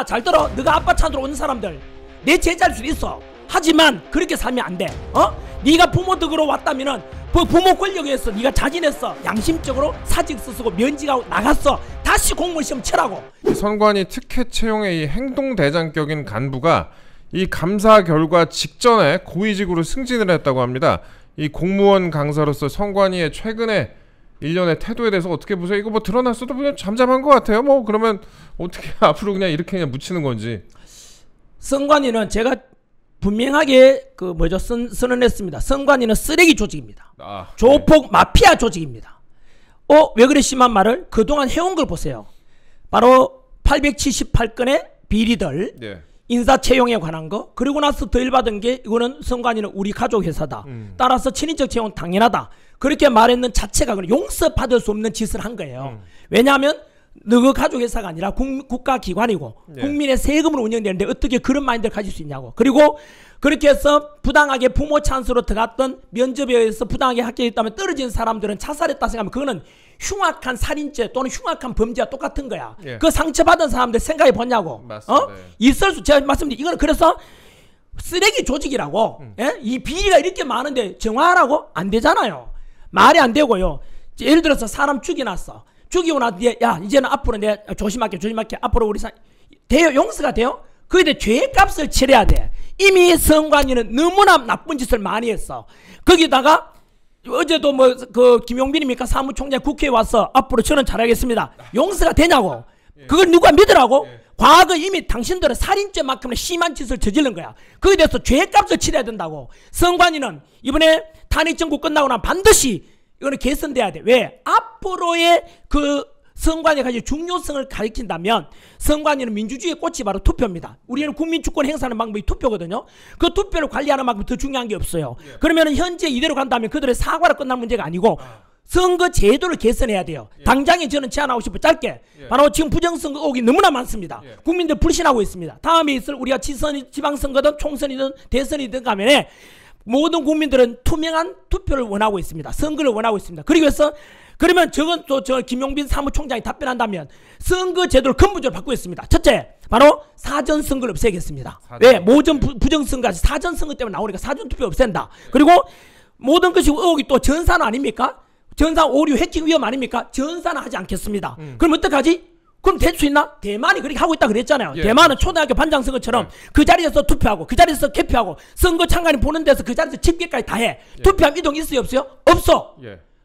야, 잘 들어. 너가 아빠 찾으러 오는 사람들 내 제자일 수도 있어. 하지만 그렇게 살면 안 돼. 네가 부모 덕으로 왔다면은 부모 권력에 의해서 네가 자진했어. 양심적으로 사직서 쓰고 면직하고 나갔어. 다시 공무원 시험 치라고. 선관위 특혜 채용의 이 행동대장격인 간부가 이 감사 결과 직전에 고위직으로 승진을 했다고 합니다. 이 공무원 강사로서 선관위의 최근에 일련의 태도에 대해서 어떻게 보세요? 이거 뭐 드러났어도 그냥 잠잠한 것 같아요. 뭐 그러면 어떻게 앞으로 그냥 이렇게 그냥 묻히는 건지. 선관위는 제가 분명하게 선언했습니다. 선관위는 쓰레기 조직입니다. 조폭 마피아 조직입니다. 왜 그래 심한 말을? 그동안 해온 걸 보세요. 바로 878건의 비리들, 인사 채용에 관한 거, 그리고 나서 더 일받은 게 이거는 선관위는 우리 가족 회사다. 따라서 친인척 채용 당연하다. 그렇게 말했는 자체가 용서받을 수 없는 짓을 한 거예요. 왜냐하면 너그 가족 회사가 아니라 국가기관이고 국민의 세금으로 운영되는데 어떻게 그런 마인드를 가질 수 있냐고. 그리고 그렇게 해서 부당하게 부모 찬스로 들어갔던 면접에 의해서 부당하게 합격했다면 떨어진 사람들은 자살했다 생각하면 그거는 흉악한 살인죄 또는 흉악한 범죄와 똑같은 거야. 그 상처받은 사람들 생각해 보냐고. 있을 수, 제가 말씀드린 이거는 그래서 쓰레기 조직이라고. 이 비리가 이렇게 많은데 정화하라고? 안 되잖아요. 말이 안 되고요. 예를 들어서 사람 죽여놨어. 죽이고 나서 야 이제는 앞으로 내가 조심할게 앞으로 우리 돼요? 용서가 돼요? 그에 대해 죄값을 치러야 돼. 이미 선관위는 너무나 나쁜 짓을 많이 했어. 거기다가 어제도 김용빈입니까? 사무총장 국회에 와서 앞으로 저는 잘하겠습니다. 용서가 되냐고. 그걸 누가 믿으라고? 과거 이미 당신들은 살인죄만큼의 심한 짓을 저지른 거야. 거기에 대해서 죄값을 치러야 된다고. 선관위는 이번에 탄핵정부 끝나고 나면 반드시 이거는 개선돼야 돼. 왜? 앞으로의 선관위가 가질 중요성을 가리킨다면 선관위는 민주주의의 꽃이 바로 투표입니다. 우리는 국민주권 행사하는 방법이 투표거든요. 그 투표를 관리하는 방법이 더 중요한 게 없어요. 그러면 현재 이대로 간다면 그들의 사과로 끝날 문제가 아니고 선거 제도를 개선해야 돼요. 당장에 저는 제안하고 싶어 짧게. 바로 지금 부정선거 의혹이 너무나 많습니다. 국민들 불신하고 있습니다. 다음에 있을 우리가 지방선거든 총선이든 대선이든 가면에 모든 국민들은 투명한 투표를 원하고 있습니다. 선거를 원하고 있습니다. 그러면 저건 또 김용빈 사무총장이 답변한다면 선거 제도를 근본적으로 바꾸고 있습니다. 첫째, 바로 사전선거를 없애겠습니다. 왜? 모든 부정선거, 사전선거 때문에 나오니까 사전투표 없앤다. 그리고 모든 것이 의혹이 또 전산 아닙니까? 전산 오류 해킹 위험 아닙니까? 전산은 하지 않겠습니다. 그럼 어떡하지? 그럼 될 수 있나? 대만이 그렇게 하고 있다 그랬잖아요. 대만은 초등학교 반장 선거처럼 그 자리에서 투표하고 그 자리에서 개표하고 선거 참관인 보는 데서 그 자리에서 집계까지 다 해. 투표함 이동 있어요 없어요? 없어.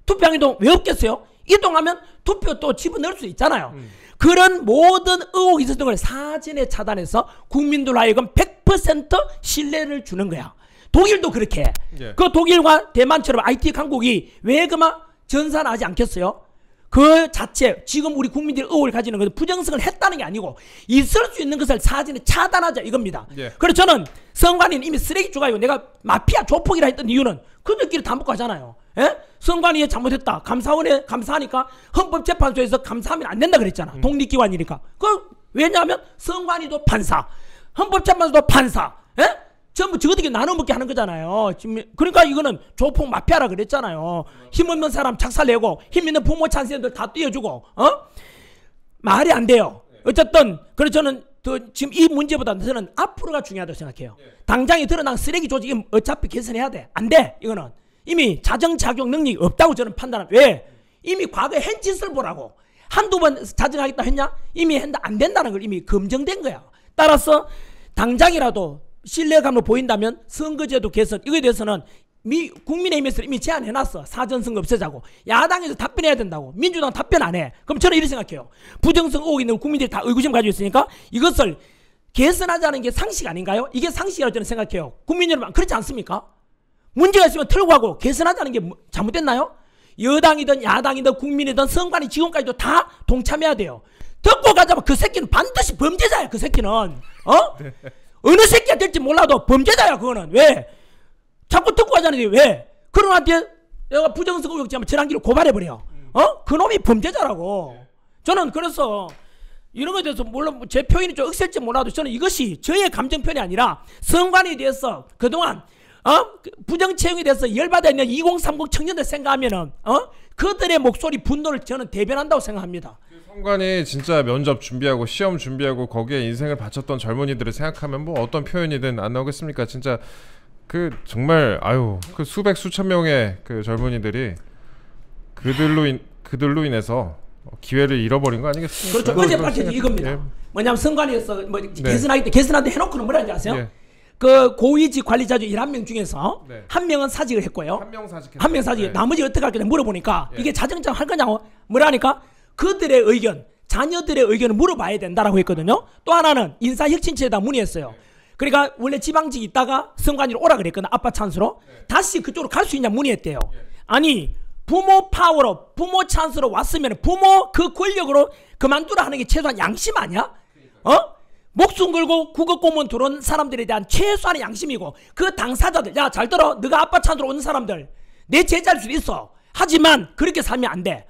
투표함 이동 왜 없겠어요? 이동하면 투표 또 집어넣을 수 있잖아요. 그런 모든 의혹이 있었던 걸 사전에 차단해서 국민들 하여금 100% 신뢰를 주는 거야. 독일도 그렇게 해. 그 독일과 대만처럼 IT 강국이 왜 그만 전산하지 않겠어요? 그 자체 지금 우리 국민들이 의혹을 가지는 것은 부정성을 했다는 게 아니고 있을 수 있는 것을 사전에 차단하자 이겁니다. 그래서 저는 선관위는 이미 쓰레기 조각이고 내가 마피아 조폭이라 했던 이유는 그들끼리 다 먹고 하잖아요. 선관위에 잘못했다. 감사원에 감사하니까 헌법재판소에서 감사하면 안 된다 그랬잖아. 독립기관이니까. 왜냐하면 선관위도 판사, 헌법재판소도 판사, 전부 저것들이 나눠먹게 하는 거잖아요. 그러니까 이거는 조폭 마피아라 그랬잖아요. 힘없는 사람 착살내고 힘있는 부모 찬스들 다 띄워주고 말이 안 돼요. 어쨌든 그래서 저는 지금 이 문제보다 저는 앞으로가 중요하다고 생각해요. 당장에 드러난 쓰레기 조직이 어차피 개선해야 돼. 안 돼. 이거는 이미 자정작용 능력이 없다고 저는 판단합니다. 왜? 이미 과거에 한 짓을 보라고. 한두 번 자정하겠다 했냐? 이미 했는데 안 된다는 걸 이미 검증된 거야. 따라서 당장이라도 신뢰감으로 보인다면 선거제도 개선 이거에 대해서는 국민의힘에서 이미 제안해놨어. 사전선거 없애자고. 야당에서 답변해야 된다고. 민주당 답변 안 해. 그럼 저는 이렇게 생각해요. 부정선거 의혹이 있는 국민들이 다 의구심 가지고 있으니까 이것을 개선하자는 게 상식 아닌가요? 이게 상식이라고 저는 생각해요. 국민 여러분 그렇지 않습니까? 문제가 있으면 털고 하고 개선하자는 게 잘못됐나요? 여당이든 야당이든 국민이든 선관위 직원까지도 다 동참해야 돼요. 듣고 가자면 그 새끼는 반드시 범죄자야. 그 새끼는 어느 새끼가 될지 몰라도 범죄자야. 그거는 왜? 자꾸 듣고 가자는데 왜? 그놈한테 내가 부정선거 의혹죄하면 전환기로 고발해버려. 그놈이 범죄자라고. 저는 그래서 이런 것에 대해서 물론 제 표현이 좀 억셀지 몰라도 저는 이것이 저의 감정 표현이 아니라 선관위에 대해서 그동안 부정 채용에 대해서 열받아 있는 2030 청년들 생각하면은 그들의 목소리 분노를 저는 대변한다고 생각합니다. 선관위 진짜 면접 준비하고 시험 준비하고 거기에 인생을 바쳤던 젊은이들을 생각하면 뭐 어떤 표현이든 안 나오겠습니까? 진짜 그 정말 그 수백 수천 명의 그 젊은이들이 그들로 인해서 기회를 잃어버린 거 아니겠습니까? 그렇죠. 어제 밝혀진 이겁니다. 예. 뭐냐면 선관위에서 뭐 개선하기 때 개선한테 해놓고는 뭐라는지 아세요? 예. 그 고위직 관리자 중 11명 중에서 한 명은 사직을 했고요. 한 명 사직. 나머지 어떻게 할 거냐 물어보니까 이게 자정장 할 거냐고 뭐라니까 그들의 의견, 자녀들의 의견을 물어봐야 된다라고 했거든요. 또 하나는 인사혁신처에다 문의했어요. 그러니까 원래 지방직이 있다가 선관위로 오라 그랬거든. 아빠 찬스로. 다시 그쪽으로 갈 수 있냐 문의했대요. 아니 부모 파워로 부모 찬스로 왔으면 부모 그 권력으로 그만두라 하는 게 최소한 양심 아니야? 목숨 걸고 국어공무원 들어온 사람들에 대한 최소한의 양심이고 그 당사자들 야 잘 들어 너가 아빠 찬스로 오는 사람들 내 제자일 수도 있어. 하지만 그렇게 살면 안 돼.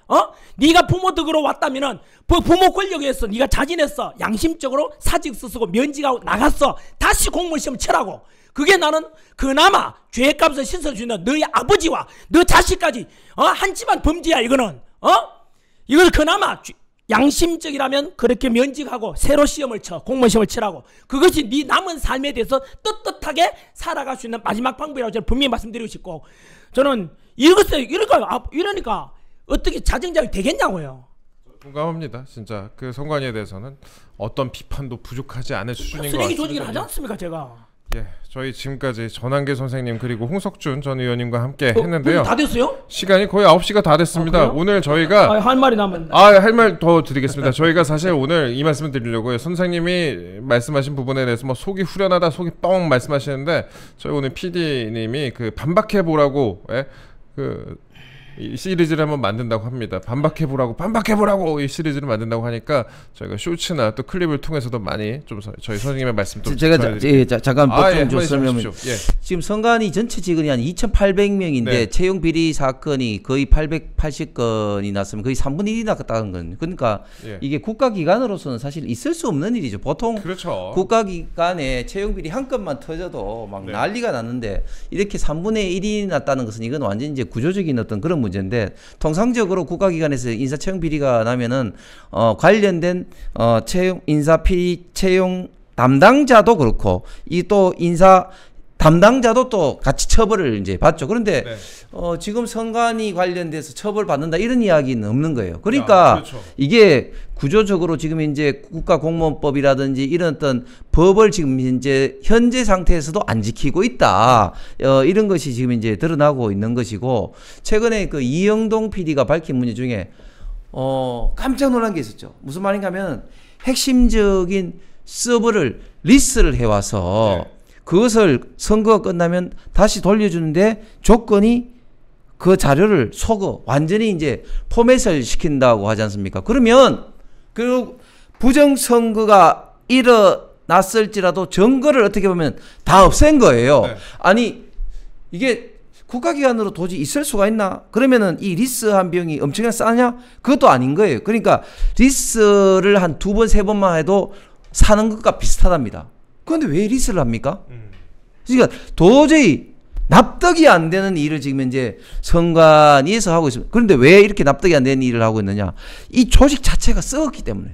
네가 부모 덕으로 왔다면은 부모 권력에 의해서 네가 자진했어. 양심적으로 사직 쓰고 면직하고 나갔어. 다시 공무원 시험 치라고. 그게 나는 그나마 죄값을 씻을 수 있는 너희 아버지와 너 자식까지 한 집안 범죄야 이거는. 이걸 그나마 양심적이라면 그렇게 면직하고 새로 시험을 쳐 공무원 시험을 치라고. 그것이 네 남은 삶에 대해서 떳떳하게 살아갈 수 있는 마지막 방법이라고 저는 분명히 말씀드리고 싶고 저는 이러니까 어떻게 자정작용이 되겠냐고요. 공감합니다. 진짜 그 선관위에 대해서는 어떤 비판도 부족하지 않을 수준인 것 같습니다. 쓰레기 조직을 하지 않습니까 제가? 예, 저희 지금까지 전한계 선생님 그리고 홍석준 전 의원님과 함께 했는데요. 다 됐어요? 시간이 거의 9시가 다 됐습니다. 오늘 저희가 할 말이 남았는데. 할 말 더 드리겠습니다. 저희가 사실 오늘 이 말씀을 드리려고요. 선생님이 말씀하신 부분에 대해서 뭐 속이 후련하다, 속이 뻥 말씀하시는데 저희 오늘 PD님이 그 반박해 보라고 이 시리즈를 한번 만든다고 합니다. 반박해보라고 이 시리즈를 만든다고 하니까 저희가 쇼츠나 또 클립을 통해서도 많이 좀 저희 선생님의 말씀 좀 제가 잠깐 보충 좀 설명을 지금 선관위 전체 직원이 한 2,800명인데 채용 비리 사건이 거의 880건이 났으면 거의 3분의 1이 났다는 건 그러니까 이게 국가기관으로서는 사실 있을 수 없는 일이죠. 보통 그렇죠. 국가기관에 채용 비리 한 건만 터져도 막 난리가 났는데 이렇게 3분의 1이 났다는 것은 이건 완전 이제 구조적인 어떤 그런 문제인데 통상적으로 국가기관에서 인사 채용 비리가 나면은 관련된 채용 담당자도 그렇고 이 또 인사 담당자도 또 같이 처벌을 이제 받죠. 그런데 지금 선관위 관련돼서 처벌받는다 이런 이야기는 없는 거예요. 그러니까 이게 구조적으로 지금 이제 국가공무원법이라든지 이런 어떤 법을 지금 이제 현재 상태에서도 안 지키고 있다. 이런 것이 지금 이제 드러나고 있는 것이고 최근에 그 이영동 PD가 밝힌 문제 중에 깜짝 놀란 게 있었죠. 무슨 말인가 하면 핵심적인 서버를 리스를 해와서 그것을 선거가 끝나면 다시 돌려주는데 조건이 그 자료를 속어 완전히 이제 포맷을 시킨다고 하지 않습니까? 그러면 그 부정선거가 일어났을지라도 증거를 어떻게 보면 다 없앤 거예요. 아니 이게 국가기관으로 도저히 있을 수가 있나? 그러면은 이 리스 한 병이 엄청나게 싸냐? 그것도 아닌 거예요. 그러니까 리스를 한 2번, 3번만 해도 사는 것과 비슷하답니다. 그런데 왜 리스를 합니까? 그러니까 도저히 납득이 안 되는 일을 지금 이제 선관위에서 하고 있습니다. 그런데 왜 이렇게 납득이 안 되는 일을 하고 있느냐? 이 조직 자체가 썩었기 때문에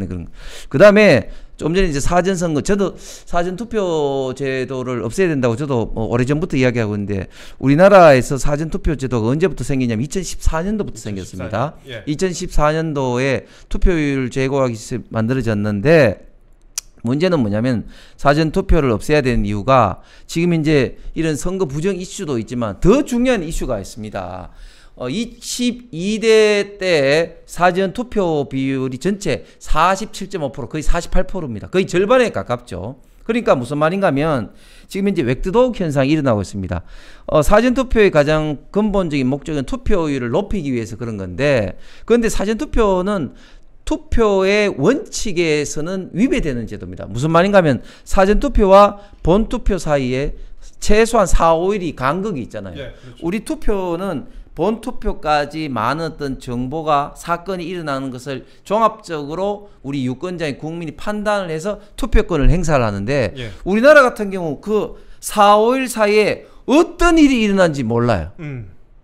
그런 거. 그 다음에 좀 전에 이제 사전선거, 저도 사전투표 제도를 없애야 된다고 저도 오래전부터 이야기하고 있는데 우리나라에서 사전투표 제도가 언제부터 생기냐면 2014년도부터 생겼습니다. 2014년도에 투표율 제고하기 위해서 만들어졌는데 문제는 뭐냐면 사전투표를 없애야 되는 이유가 지금 이제 이런 선거 부정 이슈도 있지만 더 중요한 이슈가 있습니다. 22대 때 사전투표 비율이 전체 47.5% 거의 48%입니다. 거의 절반에 가깝죠. 그러니까 무슨 말인가 하면 지금 이제 웩드도그 현상이 일어나고 있습니다. 사전투표의 가장 근본적인 목적은 투표율을 높이기 위해서 그런 건데 그런데 사전투표는 투표의 원칙에서는 위배되는 제도입니다. 무슨 말인가 하면 사전투표와 본투표 사이에 최소한 4, 5일이 간극이 있잖아요. 그렇죠. 우리 투표는 본투표까지 많은 어떤 정보가 사건이 일어나는 것을 종합적으로 우리 유권자인 국민이 판단을 해서 투표권을 행사를 하는데 우리나라 같은 경우 그 4, 5일 사이에 어떤 일이 일어난지 몰라요.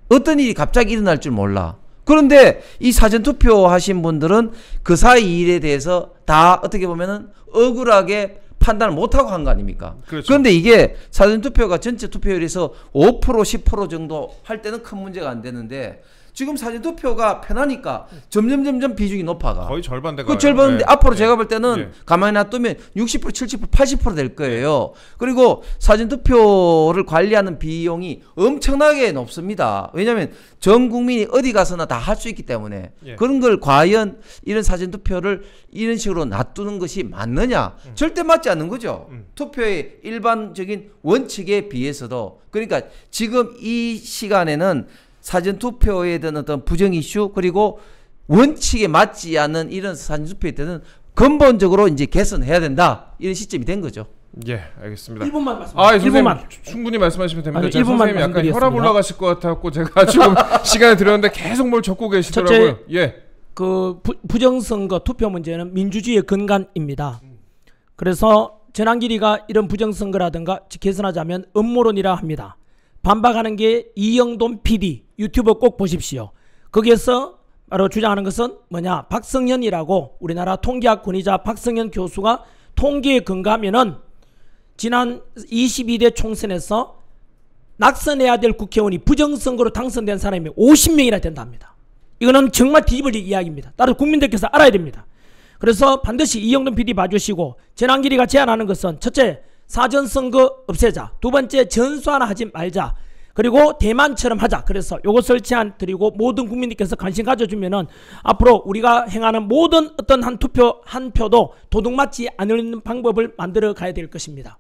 어떤 일이 갑자기 일어날 줄 몰라. 그런데 이 사전투표 하신 분들은 그 사이 일에 대해서 다 어떻게 보면은 억울하게 판단을 못하고 한 거 아닙니까? 그렇죠. 그런데 이게 사전투표가 전체 투표율에서 5% 10% 정도 할 때는 큰 문제가 안 되는데 지금 사전투표가 편하니까 점점 비중이 높아가. 거의 절반 돼가요. 그 절반인데 앞으로 제가 볼 때는 예. 가만히 놔두면 60%, 70%, 80% 될 거예요. 그리고 사전투표를 관리하는 비용이 엄청나게 높습니다. 왜냐하면 전 국민이 어디 가서나 다 할 수 있기 때문에 예. 그런 걸 과연 이런 사전투표를 이런 식으로 놔두는 것이 맞느냐? 절대 맞지 않는 거죠. 투표의 일반적인 원칙에 비해서도. 그러니까 지금 이 시간에는 사전투표에 대한 어떤 부정 이슈 그리고 원칙에 맞지 않는 이런 사전투표에 대해서는 근본적으로 이제 개선해야 된다 이런 시점이 된 거죠. 예, 알겠습니다. 1분만 말씀. 선생님 충분히 말씀하시면 됩니다. 아니, 제가 선생님이 약간 혈압 올라가실 것 같았고 제가 지금 시간을 드렸는데 계속 뭘 적고 계시더라고요. 첫째, 예. 그 부정선거 투표 문제는 민주주의의 근간입니다. 그래서 전환길이가 이런 부정선거라든가 개선하자면 음모론이라 합니다. 반박하는 게 이영돈 PD 유튜브 꼭 보십시오. 거기에서 바로 주장하는 것은 뭐냐, 박성현이라고 우리나라 통계학 권위자 박성현 교수가 통계에 근거하면은 지난 22대 총선에서 낙선해야 될 국회의원이 부정선거로 당선된 사람이 50명이나 된답니다. 이거는 정말 뒤집어질 이야기입니다. 따라서 국민들께서 알아야 됩니다. 그래서 반드시 이영돈 PD 봐주시고, 전환길이가 제안하는 것은 첫째, 사전선거 없애자. 두 번째, 전수하나 하지 말자. 그리고 대만처럼 하자. 그래서 요것을 제안 드리고 모든 국민들께서 관심 가져주면은 앞으로 우리가 행하는 모든 어떤 한 투표 한 표도 도둑맞지 않는 방법을 만들어 가야 될 것입니다.